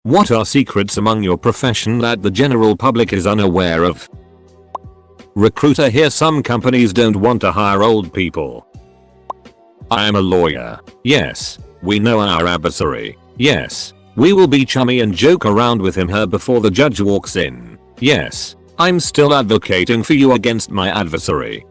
What are secrets among your profession that the general public is unaware of? Recruiter here. Some companies don't want to hire old people. I am a lawyer. Yes. We know our adversary. Yes. We will be chummy and joke around with him/her before the judge walks in. Yes. I'm still advocating for you against my adversary.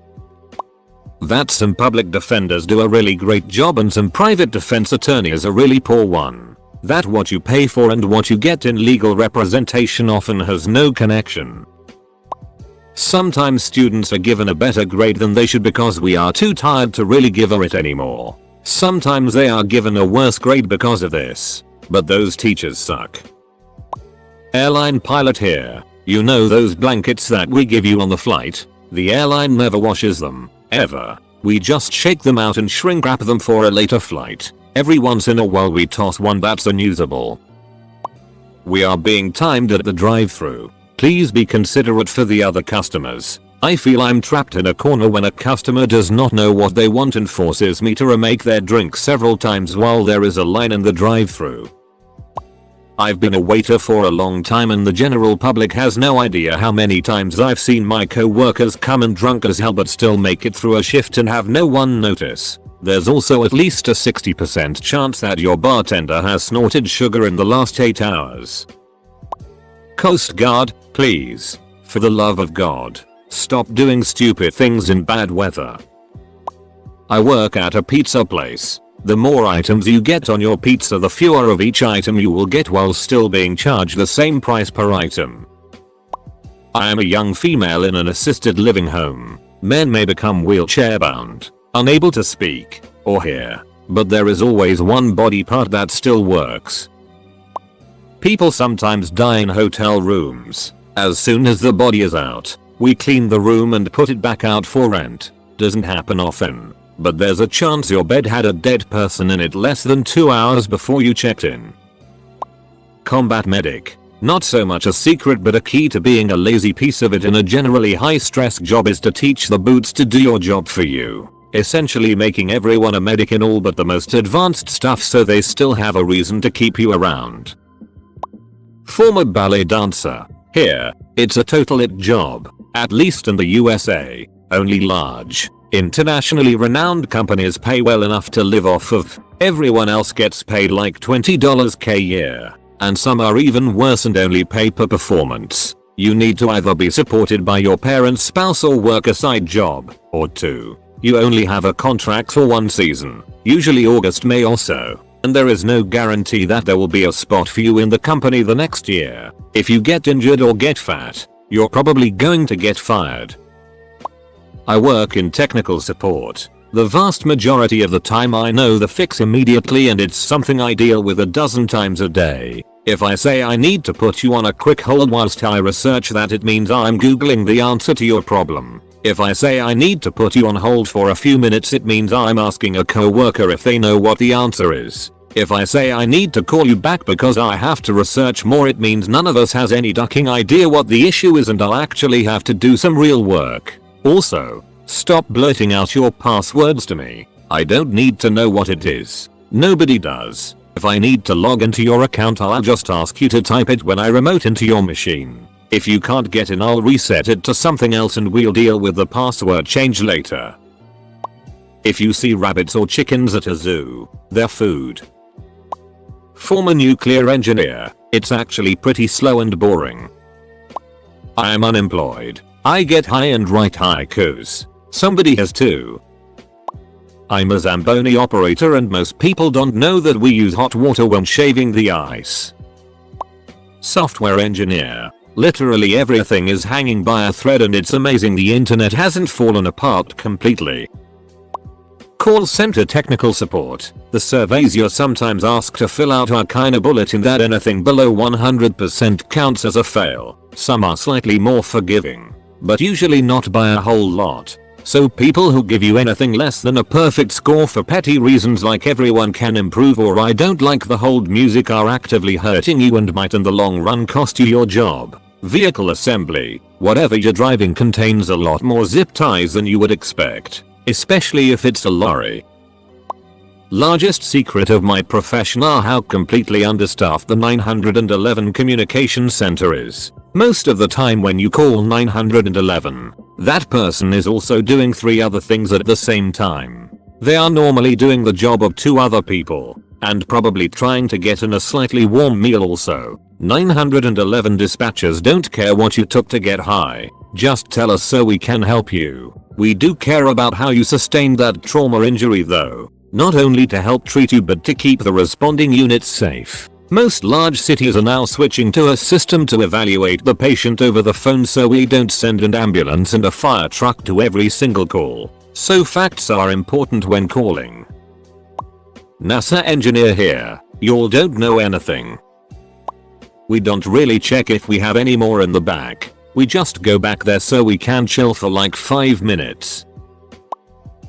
That some public defenders do a really great job and some private defense attorneys a really poor one. That what you pay for and what you get in legal representation often has no connection. Sometimes students are given a better grade than they should because we are too tired to really give a it anymore. Sometimes they are given a worse grade because of this. But those teachers suck. Airline pilot here. You know those blankets that we give you on the flight? The airline never washes them. Ever. We just shake them out and shrink wrap them for a later flight. Every once in a while we toss one that's unusable. We are being timed at the drive-thru. Please be considerate for the other customers. I feel I'm trapped in a corner when a customer does not know what they want and forces me to remake their drink several times while there is a line in the drive-thru. I've been a waiter for a long time and the general public has no idea how many times I've seen my co-workers come in drunk as hell but still make it through a shift and have no one notice. There's also at least a 60% chance that your bartender has snorted sugar in the last 8 hours. Coast Guard, please. For the love of God, stop doing stupid things in bad weather. I work at a pizza place. The more items you get on your pizza, the fewer of each item you will get while still being charged the same price per item. I am a young female in an assisted living home. Men may become wheelchair bound, unable to speak or hear, but there is always one body part that still works. People sometimes die in hotel rooms. As soon as the body is out, we clean the room and put it back out for rent. Doesn't happen often, but there's a chance your bed had a dead person in it less than 2 hours before you checked in. Combat medic. Not so much a secret, but a key to being a lazy piece of it in a generally high stress job is to teach the boots to do your job for you. Essentially making everyone a medic in all but the most advanced stuff so they still have a reason to keep you around. Former ballet dancer. Here, it's a total it job, at least in the USA. Only large, internationally renowned companies pay well enough to live off of. Everyone else gets paid like $20 a year. And some are even worse and only pay per performance. You need to either be supported by your parents, spouse, or work a side job, or two. You only have a contract for 1 season, usually August, May or so. And there is no guarantee that there will be a spot for you in the company the next year. If you get injured or get fat, you're probably going to get fired. I work in technical support. The vast majority of the time I know the fix immediately and it's something I deal with a dozen times a day. If I say I need to put you on a quick hold whilst I research that, it means I'm googling the answer to your problem. If I say I need to put you on hold for a few minutes, it means I'm asking a coworker if they know what the answer is. If I say I need to call you back because I have to research more, it means none of us has any ducking idea what the issue is and I'll actually have to do some real work. Also, stop blurting out your passwords to me. I don't need to know what it is. Nobody does. If I need to log into your account, I'll just ask you to type it when I remote into your machine. If you can't get in, I'll reset it to something else and we'll deal with the password change later. If you see rabbits or chickens at a zoo, they're food. Former nuclear engineer. It's actually pretty slow and boring. I am unemployed. I get high and write haikus. Somebody has too. I'm a Zamboni operator and most people don't know that we use hot water when shaving the ice. Software engineer. Literally everything is hanging by a thread and it's amazing the internet hasn't fallen apart completely. Call center technical support. The surveys you're sometimes asked to fill out are kinda bulletin that anything below 100% counts as a fail. Some are slightly more forgiving, but usually not by a whole lot. So people who give you anything less than a perfect score for petty reasons like everyone can improve or I don't like the hold music are actively hurting you and might in the long run cost you your job. Vehicle assembly. Whatever you're driving contains a lot more zip ties than you would expect, especially if it's a lorry. Largest secret of my profession are how completely understaffed the 911 communication center is. Most of the time when you call 911, that person is also doing 3 other things at the same time. They are normally doing the job of 2 other people, and probably trying to get in a slightly warm meal also. 911 dispatchers don't care what you took to get high. Just tell us so we can help you. We do care about how you sustained that trauma injury though. Not only to help treat you but to keep the responding units safe. Most large cities are now switching to a system to evaluate the patient over the phone so we don't send an ambulance and a fire truck to every single call. So facts are important when calling. NASA engineer here. Y'all don't know anything. We don't really check if we have any more in the back. We just go back there so we can chill for like 5 minutes.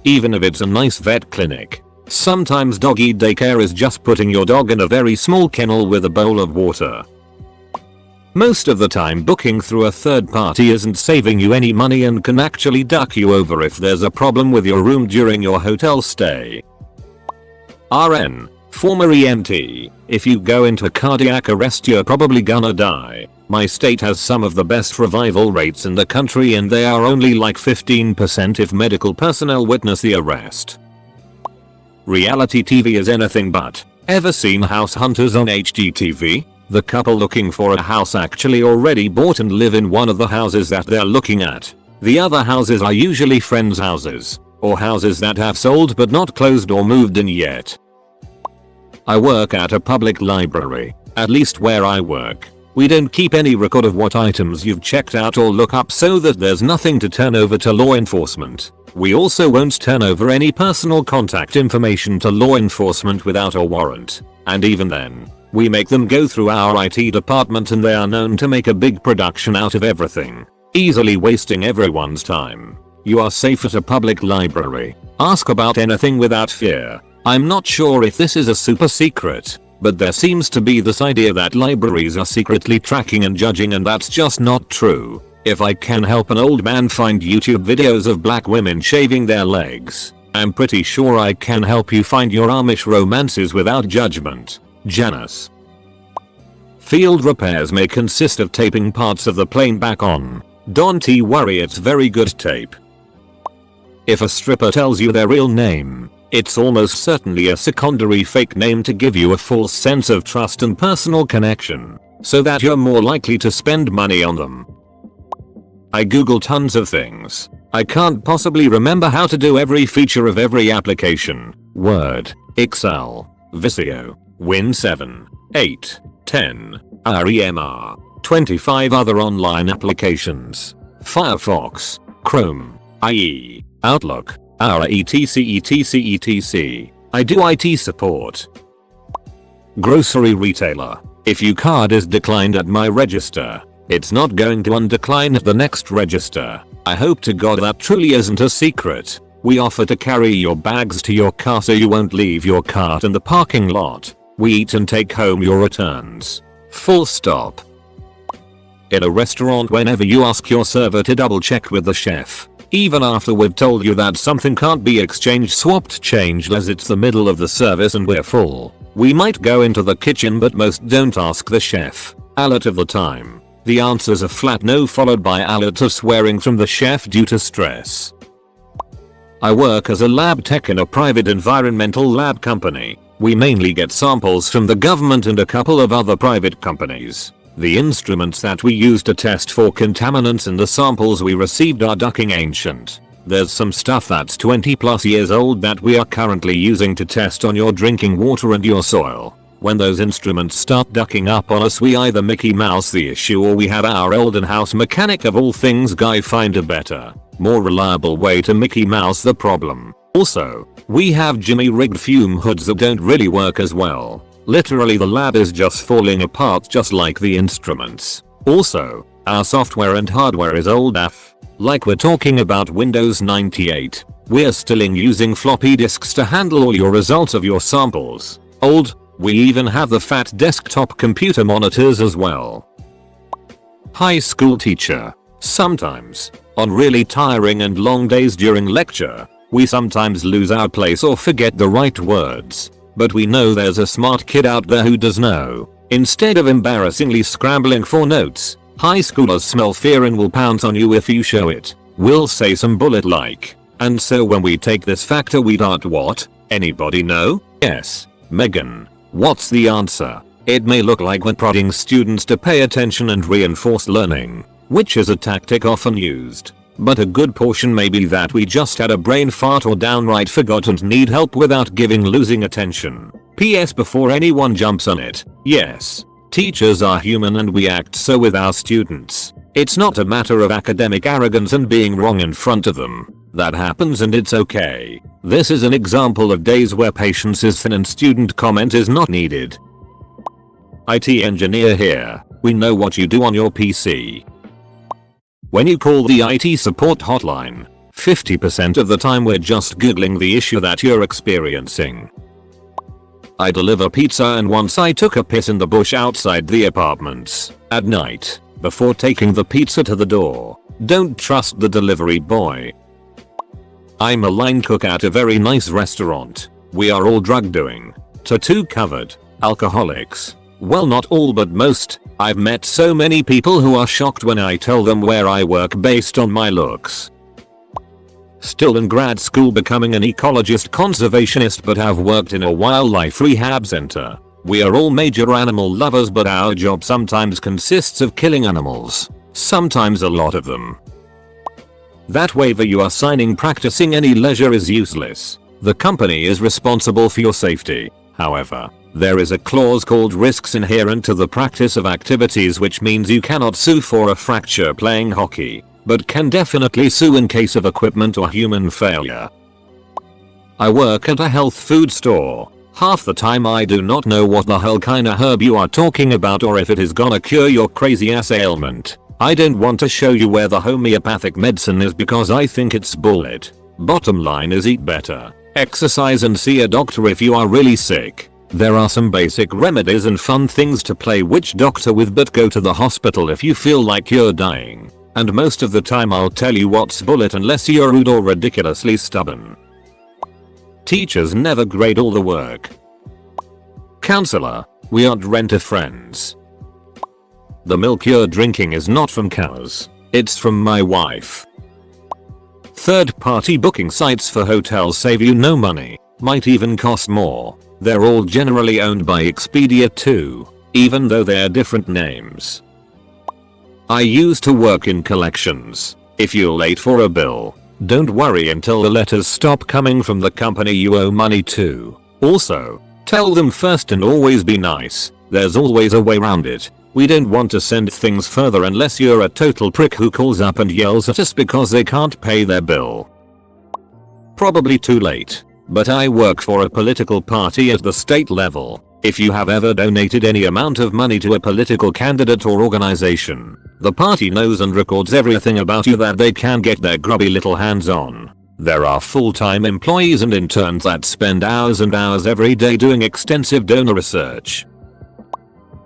Even if it's a nice vet clinic. Sometimes doggy daycare is just putting your dog in a very small kennel with a bowl of water. Most of the time booking through a third party isn't saving you any money and can actually duck you over if there's a problem with your room during your hotel stay. RN, former EMT, if you go into cardiac arrest you're probably gonna die. My state has some of the best revival rates in the country and they are only like 15% if medical personnel witness the arrest. Reality TV is anything but. Ever seen House Hunters on HGTV? The couple looking for a house actually already bought and live in one of the houses that they're looking at. The other houses are usually friends' houses, or houses that have sold but not closed or moved in yet. I work at a public library, at least where I work. We don't keep any record of what items you've checked out or look up so that there's nothing to turn over to law enforcement. We also won't turn over any personal contact information to law enforcement without a warrant. And even then, we make them go through our IT department and they are known to make a big production out of everything, easily wasting everyone's time. You are safe at a public library. Ask about anything without fear. I'm not sure if this is a super secret, but there seems to be this idea that libraries are secretly tracking and judging and that's just not true. If I can help an old man find YouTube videos of black women shaving their legs, I'm pretty sure I can help you find your Amish romances without judgment. Janice. Field repairs may consist of taping parts of the plane back on. Don't worry, it's very good tape. If a stripper tells you their real name, it's almost certainly a secondary fake name to give you a false sense of trust and personal connection, so that you're more likely to spend money on them. I Google tons of things. I can't possibly remember how to do every feature of every application. Word, Excel, Visio, Win 7, 8, 10, REMR, 25 other online applications. Firefox, Chrome, IE, Outlook, etc. I do IT support. Grocery retailer. If your card is declined at my register, it's not going to undecline at the next register. I hope to God that truly isn't a secret. We offer to carry your bags to your car so you won't leave your cart in the parking lot. We eat and take home your returns. Full stop. In a restaurant, whenever you ask your server to double check with the chef, even after we've told you that something can't be exchanged swapped changed as it's the middle of the service and we're full, we might go into the kitchen but most don't ask the chef. A lot of the time, the answer's a flat no followed by a lot of swearing from the chef due to stress. I work as a lab tech in a private environmental lab company. We mainly get samples from the government and a couple of other private companies. The instruments that we use to test for contaminants and the samples we received are ducking ancient. There's some stuff that's 20 plus years old that we are currently using to test on your drinking water and your soil. When those instruments start ducking up on us, we either Mickey Mouse the issue or we have our old in-house mechanic of all things guy find a better, more reliable way to Mickey Mouse the problem. Also, we have jimmy-rigged fume hoods that don't really work as well. Literally the lab is just falling apart just like the instruments. Also, our software and hardware is old AF. Like we're talking about Windows 98. We're still using floppy disks to handle all your results of your samples. Old. We even have the fat desktop computer monitors as well. High school teacher. Sometimes, on really tiring and long days during lecture, We sometimes lose our place or forget the right words. But we know there's a smart kid out there who does know. Instead of embarrassingly scrambling for notes, high schoolers smell fear and will pounce on you if you show it. We'll say some bullet like. And so when we take this factor we dart what? Anybody know? Yes. Megan. What's the answer? It may look like we're prodding students to pay attention and reinforce learning, which is a tactic often used. But a good portion may be that we just had a brain fart or downright forgot and need help without losing attention. P.S. Before anyone jumps on it, yes, teachers are human and we act so with our students. It's not a matter of academic arrogance and being wrong in front of them. That happens and it's okay. This is an example of days where patience is thin and student comment is not needed. IT engineer here. We know what you do on your PC. When you call the IT support hotline, 50% of the time we're just googling the issue that you're experiencing. I deliver pizza and once I took a piss in the bush outside the apartments at night before taking the pizza to the door. Don't trust the delivery boy. I'm a line cook at a very nice restaurant. We are all drug doing, tattoo covered, alcoholics. Well, not all but most. I've met so many people who are shocked when I tell them where I work based on my looks. Still in grad school becoming an ecologist conservationist but have worked in a wildlife rehab center. We are all major animal lovers but our job sometimes consists of killing animals. Sometimes a lot of them. That waiver you are signing practicing any leisure is useless. The company is responsible for your safety. However, there is a clause called risks inherent to the practice of activities which means you cannot sue for a fracture playing hockey, but can definitely sue in case of equipment or human failure. I work at a health food store. Half the time I do not know what the hell kinda herb you are talking about or if it is gonna cure your crazy ass ailment. I don't want to show you where the homeopathic medicine is because I think it's bullet. Bottom line is eat better, exercise and see a doctor if you are really sick. There are some basic remedies and fun things to play witch doctor with but go to the hospital if you feel like you're dying. And most of the time I'll tell you what's bullet unless you're rude or ridiculously stubborn. Teachers never grade all the work. Counselor, we aren't rent-a-friends. The milk you're drinking is not from cows. It's from my wife. Third-party booking sites for hotels save you no money, might even cost more. They're all generally owned by Expedia too, even though they're different names. I used to work in collections. If you're late for a bill, don't worry until the letters stop coming from the company you owe money to. Also, tell them first and always be nice. There's always a way around it. We don't want to send things further unless you're a total prick who calls up and yells at us because they can't pay their bill. Probably too late. But I work for a political party at the state level. If you have ever donated any amount of money to a political candidate or organization, the party knows and records everything about you that they can get their grubby little hands on. There are full-time employees and interns that spend hours and hours every day doing extensive donor research.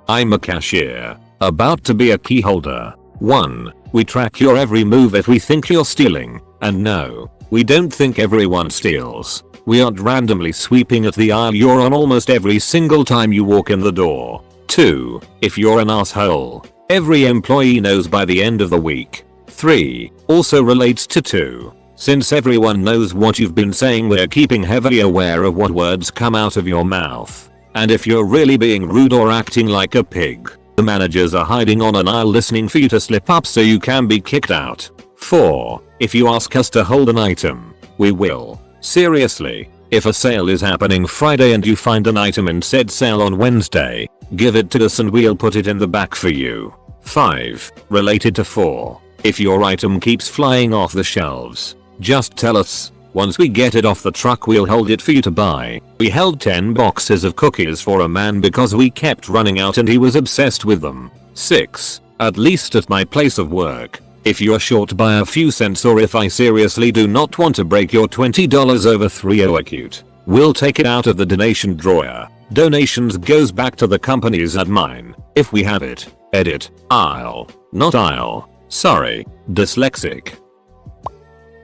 I'm a cashier, about to be a key holder. 1. We track your every move if we think you're stealing, and no, we don't think everyone steals. We aren't randomly sweeping at the aisle you're on almost every single time you walk in the door. 2. If you're an asshole, every employee knows by the end of the week. 3. Also relates to 2. Since everyone knows what you've been saying, we're keeping heavily aware of what words come out of your mouth. And if you're really being rude or acting like a pig, the managers are hiding on an aisle listening for you to slip up so you can be kicked out. 4. If you ask us to hold an item, we will. Seriously, if a sale is happening Friday and you find an item in said sale on Wednesday, give it to us and we'll put it in the back for you. 5. Related to 4. If your item keeps flying off the shelves, just tell us. Once we get it off the truck we'll hold it for you to buy. We held 10 boxes of cookies for a man because we kept running out and he was obsessed with them. 6. At least at my place of work, if you're short by a few cents or if I seriously do not want to break your $20 over 3 acute, we'll take it out of the donation drawer. Donations goes back to the companies at mine, if we have it. Edit. Aisle. Not aisle. Sorry. Dyslexic.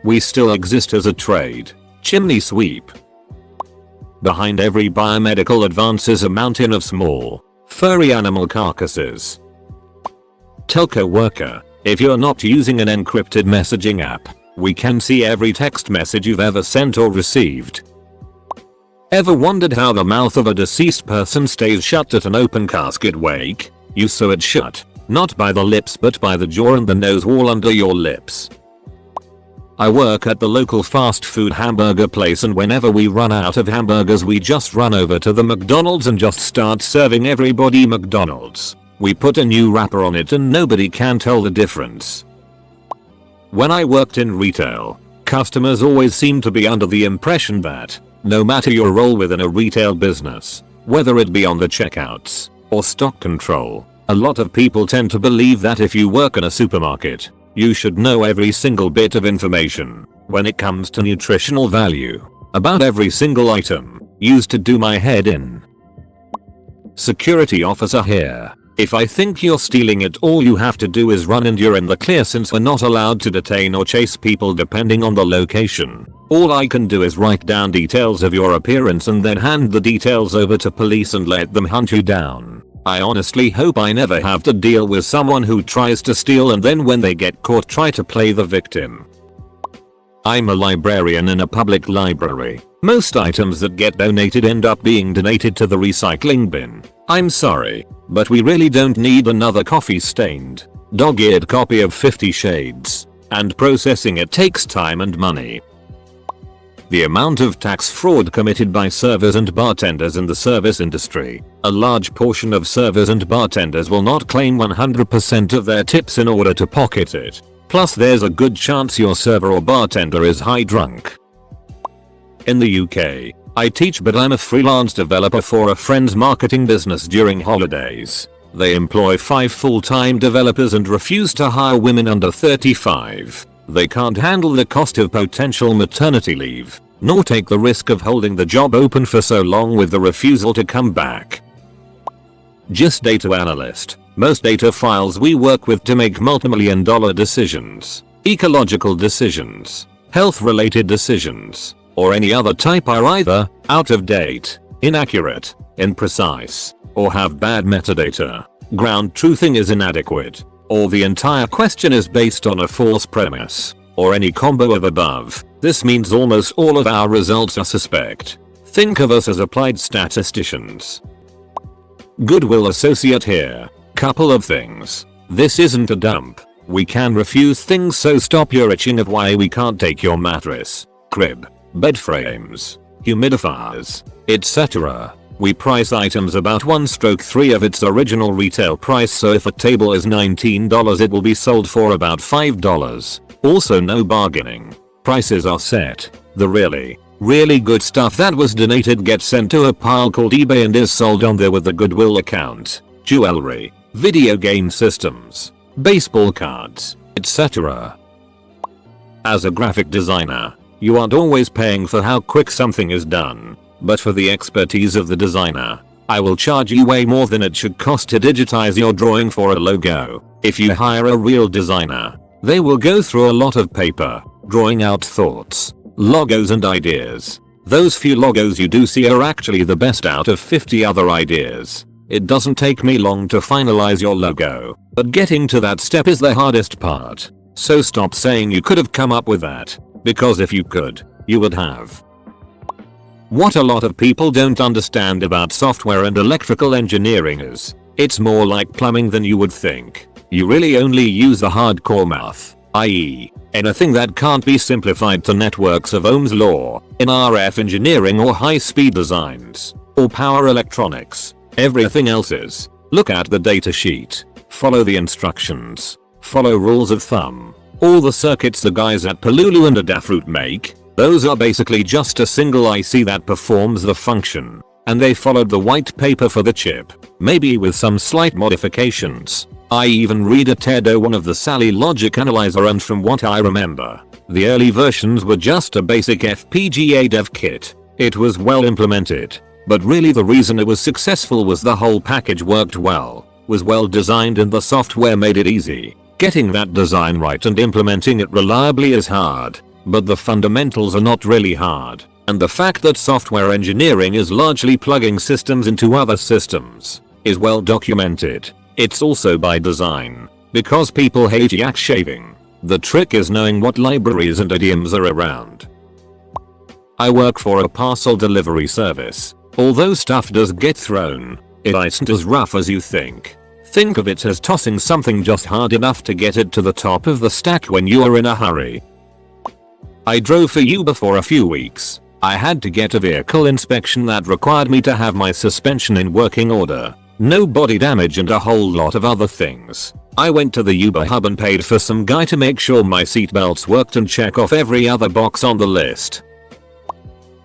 We still exist as a trade. Chimney sweep. Behind every biomedical advance is a mountain of small, furry animal carcasses. Telco worker. If you're not using an encrypted messaging app, we can see every text message you've ever sent or received. Ever wondered how the mouth of a deceased person stays shut at an open casket wake? You sew it shut, not by the lips but by the jaw and the nose wall under your lips. I work at the local fast food hamburger place, and whenever we run out of hamburgers we just run over to the McDonald's and just start serving everybody McDonald's. We put a new wrapper on it and nobody can tell the difference. When I worked in retail, customers always seemed to be under the impression that no matter your role within a retail business, whether it be on the checkouts or stock control, a lot of people tend to believe that if you work in a supermarket, you should know every single bit of information when it comes to nutritional value about every single item. Used to do my head in. Security officer here. If I think you're stealing it, all you have to do is run and you're in the clear, since we're not allowed to detain or chase people depending on the location. All I can do is write down details of your appearance and then hand the details over to police and let them hunt you down. I honestly hope I never have to deal with someone who tries to steal and then when they get caught try to play the victim. I'm a librarian in a public library. Most items that get donated end up being donated to the recycling bin. I'm sorry, but we really don't need another coffee-stained, dog-eared copy of 50 Shades, and processing it takes time and money. The amount of tax fraud committed by servers and bartenders in the service industry. A large portion of servers and bartenders will not claim 100% of their tips in order to pocket it. Plus there's a good chance your server or bartender is high drunk. In the UK, I teach, but I'm a freelance developer for a friend's marketing business during holidays. They employ 5 full-time developers and refuse to hire women under 35. They can't handle the cost of potential maternity leave, nor take the risk of holding the job open for so long with the refusal to come back. Just data analyst. Most data files we work with to make multi-million-dollar decisions, ecological decisions, health-related decisions, or any other type are either out of date, inaccurate, imprecise, or have bad metadata. Ground truthing is inadequate, or the entire question is based on a false premise, or any combo of above. This means almost all of our results are suspect. Think of us as applied statisticians. Goodwill associate here. Couple of things. This isn't a dump. We can refuse things, so stop your itching of why we can't take your mattress, crib, bed frames, humidifiers, etc. We price items about 1/3 of its original retail price, so if a table is $19 it will be sold for about $5. Also no bargaining. Prices are set. The really good stuff that was donated gets sent to a pile called eBay and is sold on there with the Goodwill account. Jewelry, video game systems, baseball cards, etc. As a graphic designer, you aren't always paying for how quick something is done, but for the expertise of the designer. I will charge you way more than it should cost to digitize your drawing for a logo. If you hire a real designer, they will go through a lot of paper, drawing out thoughts, logos and ideas. Those few logos you do see are actually the best out of 50 other ideas. It doesn't take me long to finalize your logo, but getting to that step is the hardest part. So stop saying you could have come up with that, because if you could, you would have. What a lot of people don't understand about software and electrical engineering is, it's more like plumbing than you would think. You really only use the hardcore math, i.e., anything that can't be simplified to networks of Ohm's law, in RF engineering or high-speed designs, or power electronics. Everything else is, look at the data sheet, follow the instructions, follow rules of thumb. All the circuits the guys at Polulu and Adafruit make, those are basically just a single IC that performs the function, and they followed the white paper for the chip, maybe with some slight modifications. I even read a TED01 of the Sally Logic Analyzer, and from what I remember, the early versions were just a basic FPGA dev kit. It was well implemented, but really the reason it was successful was the whole package worked well, was well designed, and the software made it easy. Getting that design right and implementing it reliably is hard. but the fundamentals are not really hard, and the fact that software engineering is largely plugging systems into other systems is well documented. It's also by design, because people hate yak shaving. The trick is knowing what libraries and idioms are around. I work for a parcel delivery service. Although stuff does get thrown, it isn't as rough as you think. Think of it as tossing something just hard enough to get it to the top of the stack when you are in a hurry. I drove for Uber for a few weeks. I had to get a vehicle inspection that required me to have my suspension in working order, no body damage and a whole lot of other things. I went to the Uber hub and paid for some guy to make sure my seatbelts worked and check off every other box on the list.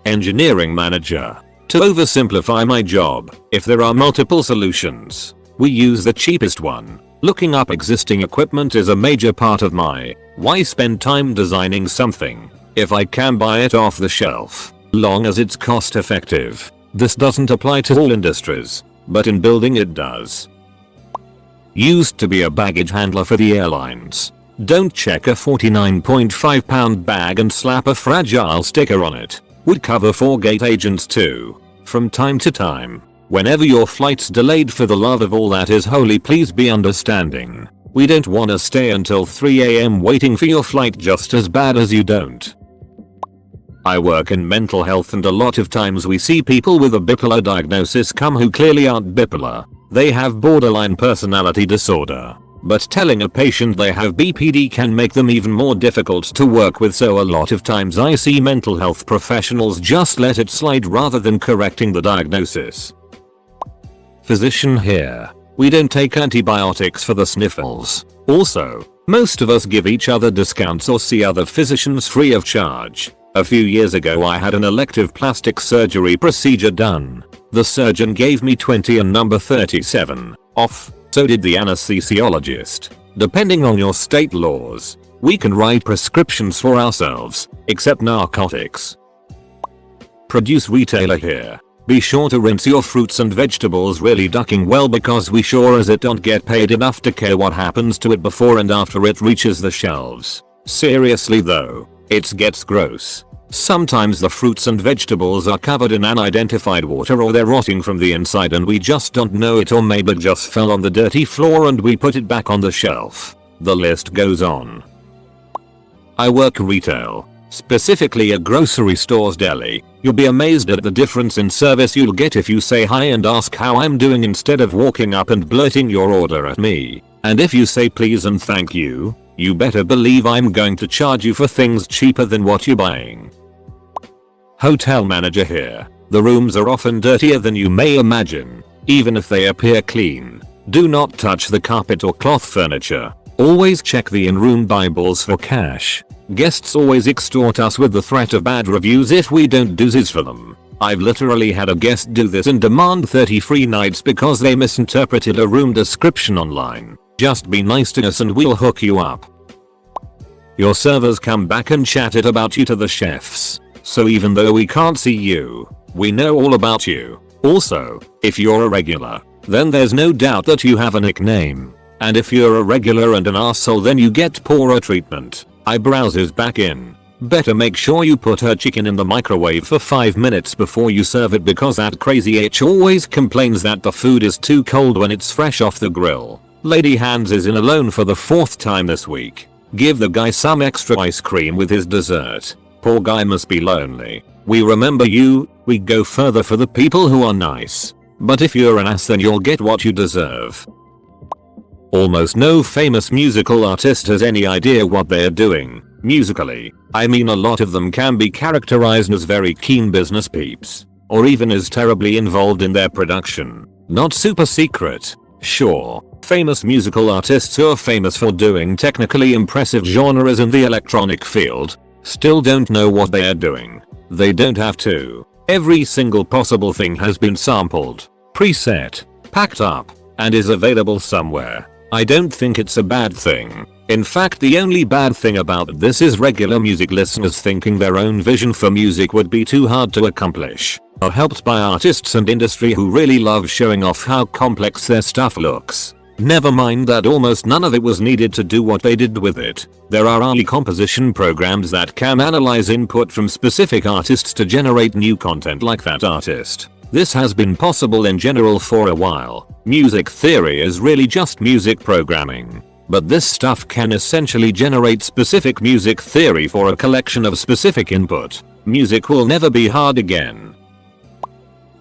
Engineering manager. To oversimplify my job, if there are multiple solutions, we use the cheapest one. Looking up existing equipment is a major part of my why spend time designing something if I can buy it off the shelf, long as it's cost effective. This doesn't apply to all industries, but in building it does. Used to be a baggage handler for the airlines. Don't check a 49.5 pound bag and slap a fragile sticker on it. Would cover for gate agents too. From time to time, whenever your flight's delayed, for the love of all that is holy, please be understanding. We don't want to stay until 3 AM waiting for your flight just as bad as you don't. I work in mental health, and a lot of times we see people with a bipolar diagnosis come who clearly aren't bipolar. They have borderline personality disorder. But telling a patient they have BPD can make them even more difficult to work with, so a lot of times I see mental health professionals just let it slide rather than correcting the diagnosis. Physician here. We don't take antibiotics for the sniffles. Also, most of us give each other discounts or see other physicians free of charge. A few years ago I had an elective plastic surgery procedure done. The surgeon gave me 20 and number 37 off. So did the anesthesiologist. Depending on your state laws, we can write prescriptions for ourselves, except narcotics. Produce retailer here. Be sure to rinse your fruits and vegetables really ducking well, because we sure as it don't get paid enough to care what happens to it before and after it reaches the shelves. Seriously though, it gets gross. Sometimes the fruits and vegetables are covered in unidentified water, or they're rotting from the inside and we just don't know it, or maybe it just fell on the dirty floor and we put it back on the shelf. The list goes on. I work retail, specifically a grocery store's deli. You'll be amazed at the difference in service you'll get if you say hi and ask how I'm doing instead of walking up and blurting your order at me. And if you say please and thank you, you better believe I'm going to charge you for things cheaper than what you're buying. Hotel manager here. The rooms are often dirtier than you may imagine, even if they appear clean. Do not touch the carpet or cloth furniture. Always check the in-room Bibles for cash. Guests always extort us with the threat of bad reviews if we don't do this for them. I've literally had a guest do this and demand 30 free nights because they misinterpreted a room description online. Just be nice to us and we'll hook you up. Your servers come back and chat it about you to the chefs. So even though we can't see you, we know all about you. Also, if you're a regular, then there's no doubt that you have a nickname. And if you're a regular and an arsehole, then you get poorer treatment. Eyebrows is back in. Better make sure you put her chicken in the microwave for 5 minutes before you serve it, because that crazy H always complains that the food is too cold when it's fresh off the grill. Lady Hands is in alone for the 4th time this week. Give the guy some extra ice cream with his dessert. Poor guy must be lonely. We remember you. We go further for the people who are nice. But if you're an ass, then you'll get what you deserve. Almost no famous musical artist has any idea what they're doing musically. I mean, a lot of them can be characterized as very keen business peeps, or even as terribly involved in their production. Not super secret. Sure, famous musical artists who are famous for doing technically impressive genres in the electronic field still don't know what they are doing. They don't have to. Every single possible thing has been sampled, preset, packed up, and is available somewhere. I don't think it's a bad thing. In fact, the only bad thing about this is regular music listeners thinking their own vision for music would be too hard to accomplish, or helped by artists and industry who really love showing off how complex their stuff looks. Never mind that almost none of it was needed to do what they did with it. There are AI composition programs that can analyze input from specific artists to generate new content like that artist. This has been possible in general for a while. Music theory is really just music programming. But this stuff can essentially generate specific music theory for a collection of specific input. Music will never be hard again.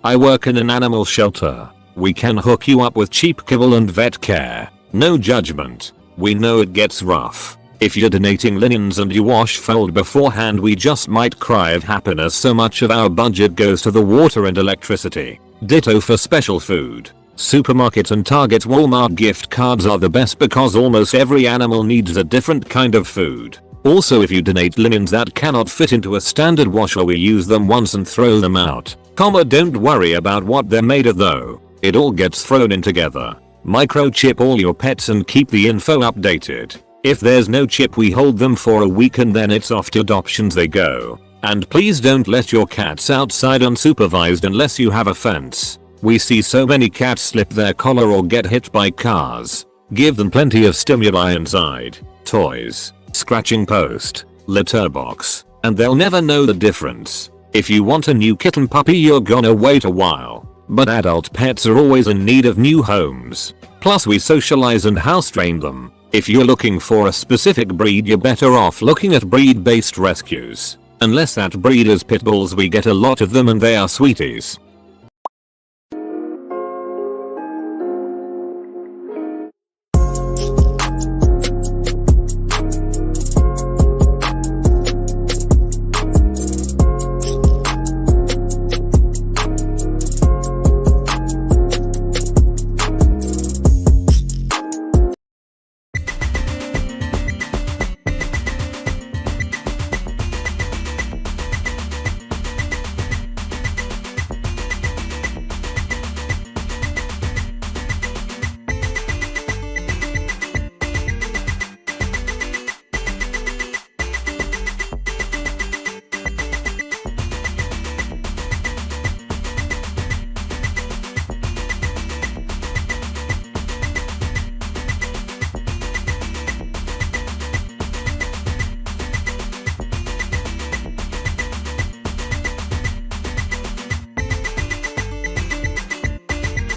I work in an animal shelter. We can hook you up with cheap kibble and vet care. No judgment. We know it gets rough. If you're donating linens and you wash fold beforehand, we just might cry of happiness, so much of our budget goes to the water and electricity. Ditto for special food. Supermarket and Target Walmart gift cards are the best because almost every animal needs a different kind of food. Also, if you donate linens that cannot fit into a standard washer, we use them once and throw them out. Don't worry about what they're made of though. It all gets thrown in together. Microchip all your pets and keep the info updated. If there's no chip, we hold them for a week and then it's off to adoptions they go. And please don't let your cats outside unsupervised unless you have a fence. We see so many cats slip their collar or get hit by cars. Give them plenty of stimuli inside, toys, scratching post, litter box, and they'll never know the difference. If you want a new kitten puppy, you're gonna wait a while. But adult pets are always in need of new homes. Plus we socialize and house train them. If you're looking for a specific breed, you're better off looking at breed-based rescues. Unless that breed is pit bulls, we get a lot of them and they are sweeties.